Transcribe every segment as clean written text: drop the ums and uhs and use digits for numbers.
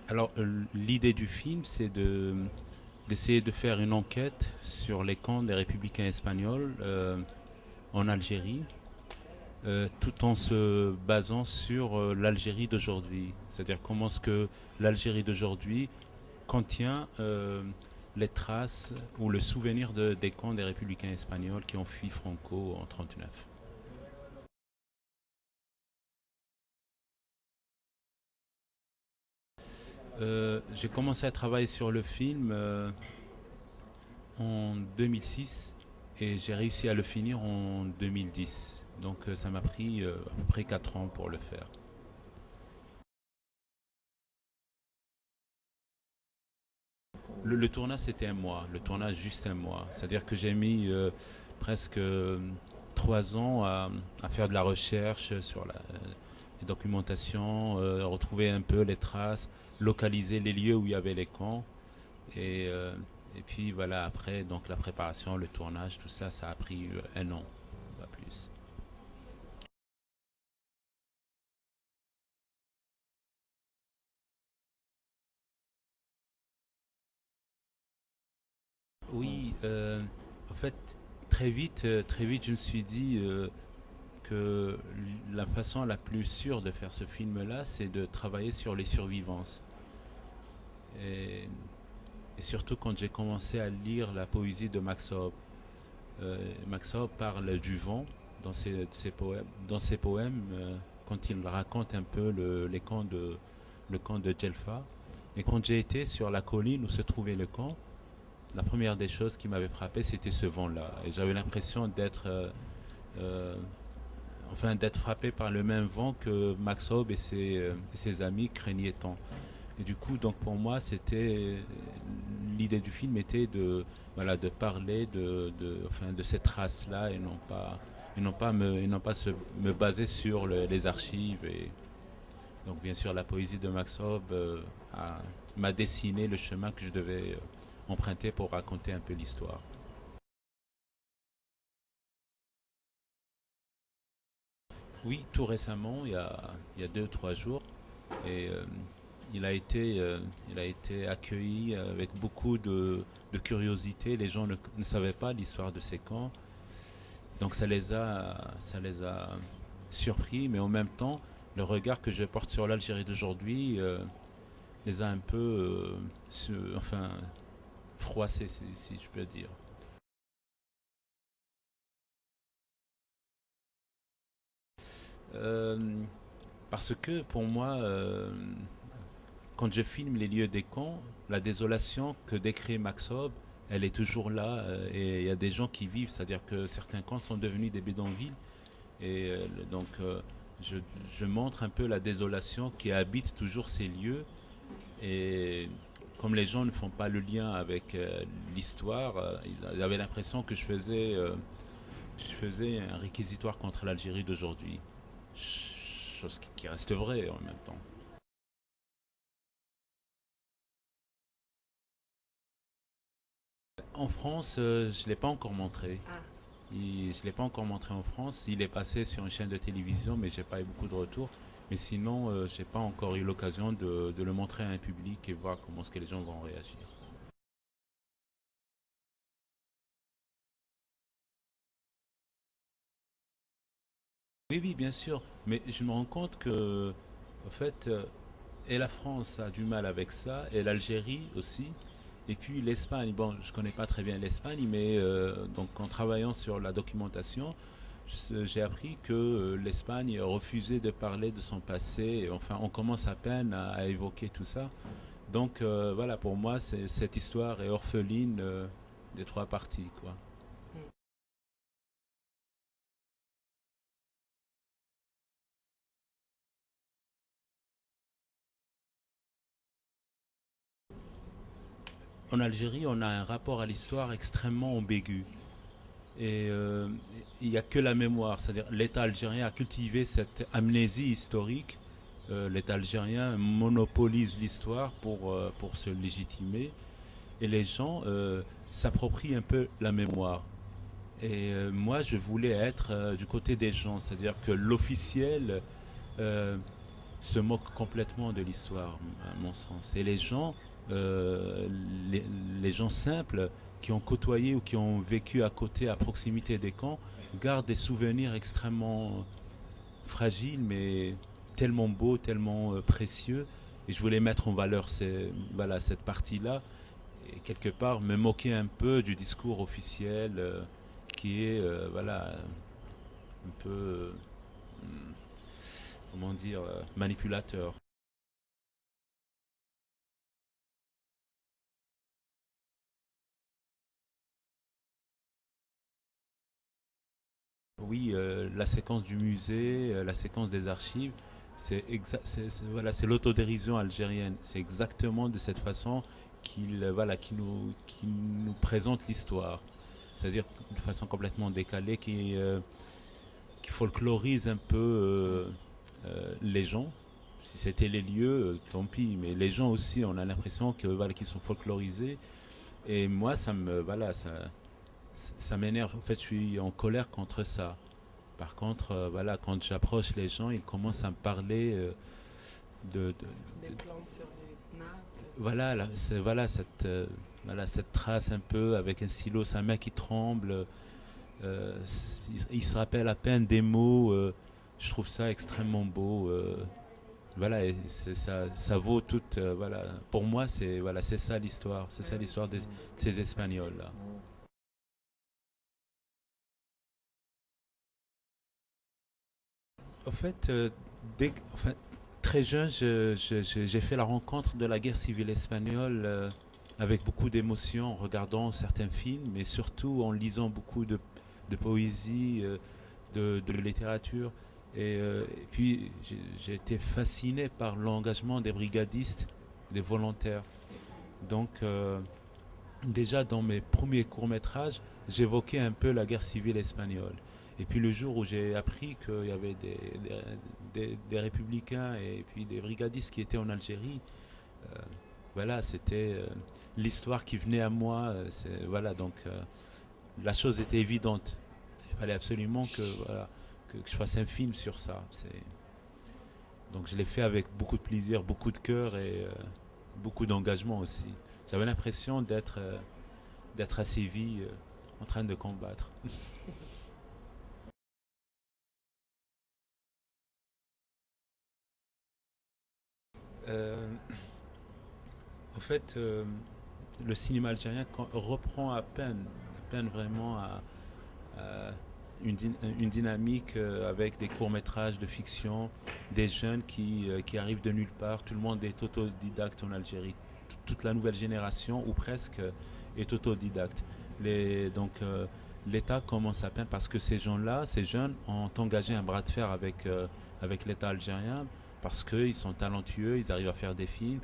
Alors, l'idée du film, c'est d'essayer de faire une enquête sur les camps des républicains espagnols en Algérie, tout en se basant sur l'Algérie d'aujourd'hui. C'est-à-dire comment est-ce que l'Algérie d'aujourd'hui contient les traces ou le souvenir des camps des républicains espagnols qui ont fui Franco en 39. J'ai commencé à travailler sur le film en 2006 et j'ai réussi à le finir en 2010. Donc ça m'a pris à peu près 4 ans pour le faire. Le tournage c'était un mois, le tournage juste un mois. C'est-à-dire que j'ai mis presque 3 ans à faire de la recherche sur la documentation, retrouver un peu les traces, localiser les lieux où il y avait les camps. Et, euh, et puis voilà, après, donc la préparation, le tournage, tout ça, ça a pris un an, pas plus. Oui, en fait, très vite, je me suis dit que la façon la plus sûre de faire ce film-là, c'est de travailler sur les survivances. Et, et surtout quand j'ai commencé à lire la poésie de Max Hoppe. Max Hoppe parle du vent dans ses poèmes quand il raconte un peu le camp de Djelfa. Et quand j'ai été sur la colline où se trouvait le camp, la première des choses qui m'avait frappé, c'était ce vent-là. Et j'avais l'impression euh, d'être frappé par le même vent que Max Hoppe et ses amis craignaient tant. Et du coup, donc pour moi, c'était l'idée du film était de parler de ces traces-là et non pas me baser sur les archives. Et donc bien sûr, la poésie de Max Hoppe m'a dessiné le chemin que je devais emprunter pour raconter un peu l'histoire. Oui, tout récemment, il y a 2 ou 3 jours, et il a été accueilli avec beaucoup de curiosité. Les gens ne savaient pas l'histoire de ces camps, donc ça les a surpris, mais en même temps, le regard que je porte sur l'Algérie d'aujourd'hui les a un peu, enfin, froissés, si je peux dire. Euh, Parce que pour moi, quand je filme les lieux des camps, la désolation que décrit Max Hobb, elle est toujours là et il y a des gens qui vivent, c'est-à-dire que certains camps sont devenus des bidonvilles et donc je, je montre un peu la désolation qui habite toujours ces lieux et comme les gens ne font pas le lien avec l'histoire, ils avaient l'impression que je faisais un réquisitoire contre l'Algérie d'aujourd'hui, chose qui reste vraie en même temps. En France, je ne l'ai pas encore montré. Je ne l'ai pas encore montré en France. Il est passé sur une chaîne de télévision, mais j'ai pas eu beaucoup de retours. Mais sinon, j'ai pas encore eu l'occasion de le montrer à un public et voir comment est-ce que les gens vont réagir. Oui, oui, bien sûr. Mais je me rends compte que, en fait, et la France a du mal avec ça, et l'Algérie aussi. Et puis l'Espagne, bon, je connais pas très bien l'Espagne, mais donc en travaillant sur la documentation, j'ai appris que l'Espagne refusait de parler de son passé. Enfin, on commence à peine à évoquer tout ça. Donc voilà, pour moi, cette histoire est orpheline des 3 parties, quoi. En Algérie, on a un rapport à l'histoire extrêmement ambigu. Et il n'y a que la mémoire, c'est-à-dire l'État algérien a cultivé cette amnésie historique. L'État algérien monopolise l'histoire pour se légitimer et les gens s'approprient un peu la mémoire. Et moi, je voulais être du côté des gens, c'est-à-dire que l'officiel euh, se moquent complètement de l'histoire, à mon sens. Et euh, les, les gens simples qui ont côtoyé ou qui ont vécu à côté, à proximité des camps, gardent des souvenirs extrêmement fragiles, mais tellement beaux, tellement précieux. Et je voulais mettre en valeur voilà, cette partie-là et quelque part me moquer un peu du discours officiel qui est voilà un peu comment dire manipulateur. Oui, la séquence du musée, la séquence des archives, voilà, c'est l'autodérision algérienne. C'est exactement de cette façon voilà, qui nous présente l'histoire. C'est-à-dire de façon complètement décalée, qui folklorise un peu les gens. Si c'était les lieux, tant pis, mais les gens aussi, on a l'impression que voilà, qu'ils sont folklorisés. Et moi, voilà, ça m'énerve. En fait, je suis en colère contre ça. Par contre, voilà, quand j'approche les gens, ils commencent à me parler Des plantes sur les nappes. voilà, voilà voilà cette trace un peu avec un stylo, sa main qui tremble. Il se rappelle à peine des mots. Je trouve ça extrêmement beau. Voilà, et ça vaut tout. Voilà, pour moi, c'est ça l'histoire. C'est ça l'histoire de ces Espagnols là. En fait, enfin, très jeune, j'ai fait la rencontre de la guerre civile espagnole avec beaucoup d'émotion en regardant certains films, mais surtout en lisant beaucoup de poésie, de littérature. Et puis, j'ai été fasciné par l'engagement des brigadistes, des volontaires. Donc, déjà dans mes premiers courts-métrages, j'évoquais un peu la guerre civile espagnole. Et puis le jour où j'ai appris qu'il y avait des républicains et puis des brigadistes qui étaient en Algérie, euh, voilà, c'était l'histoire qui venait à moi. Voilà, donc la chose était évidente. Il fallait absolument voilà, que je fasse un film sur ça. Donc je l'ai fait avec beaucoup de plaisir, beaucoup de cœur et beaucoup d'engagement aussi. J'avais l'impression d'être à Séville en train de combattre. Euh, En fait, le cinéma algérien reprend à peine vraiment à une dynamique avec des courts-métrages de fiction, des jeunes qui arrivent de nulle part. Tout le monde est autodidacte en Algérie. Toute la nouvelle génération, ou presque, est autodidacte. Donc, l'État commence à peine parce que ces gens-là, ces jeunes, ont engagé un bras de fer avec l'État algérien parce qu'ils sont talentueux, ils arrivent à faire des films.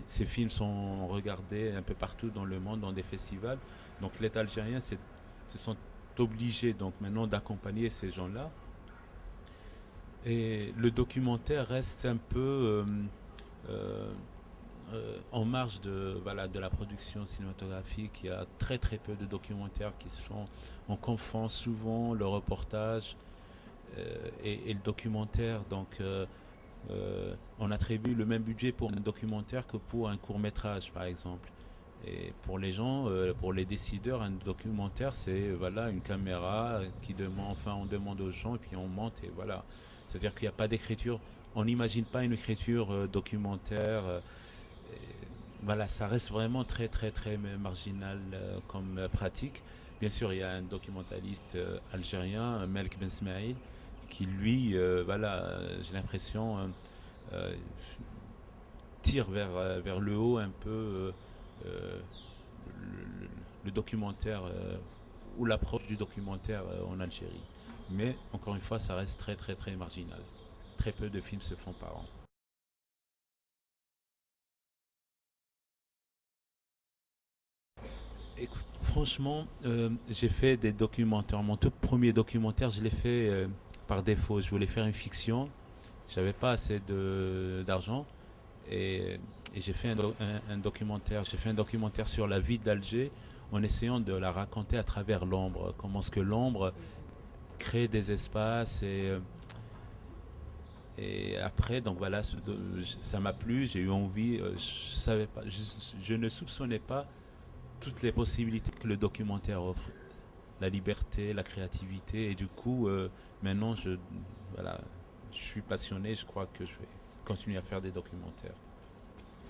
Ces films sont regardés un peu partout dans le monde, dans des festivals. Donc l'État algérien se sont obligés donc maintenant d'accompagner ces gens-là. Et le documentaire reste un peu euh, en marge voilà, de la production cinématographique. Il y a très très peu de documentaires qui se font. On confond souvent le reportage et le documentaire. Donc on attribue le même budget pour un documentaire que pour un court métrage, par exemple. Et pour les gens, pour les décideurs, un documentaire, c'est voilà une caméra qui demande, enfin on demande aux gens et puis on monte et voilà. C'est-à-dire qu'il n'y a pas d'écriture. On n'imagine pas une écriture documentaire. Voilà, ça reste vraiment très très très marginal comme pratique. Bien sûr, il y a un documentaliste algérien, Melk Ben Smaïl, qui lui, voilà, j'ai l'impression, euh, tire vers le haut un peu euh, le, le documentaire ou l'approche du documentaire en Algérie. Mais encore une fois, ça reste très très très marginal. Très peu de films se font par an. Écoute, franchement, j'ai fait des documentaires. Mon tout premier documentaire, je l'ai fait par défaut. Je voulais faire une fiction. J'avais pas assez d'argent et, et j'ai fait un documentaire. J'ai fait un documentaire sur la vie d'Alger en essayant de la raconter à travers l'ombre. Comment est-ce que l'ombre crée des espaces Et après, donc voilà, ça m'a plu, j'ai eu envie, je savais pas, je ne soupçonnais pas toutes les possibilités que le documentaire offre, la liberté, la créativité, et du coup, maintenant, voilà, je suis passionné, je crois que je vais continuer à faire des documentaires.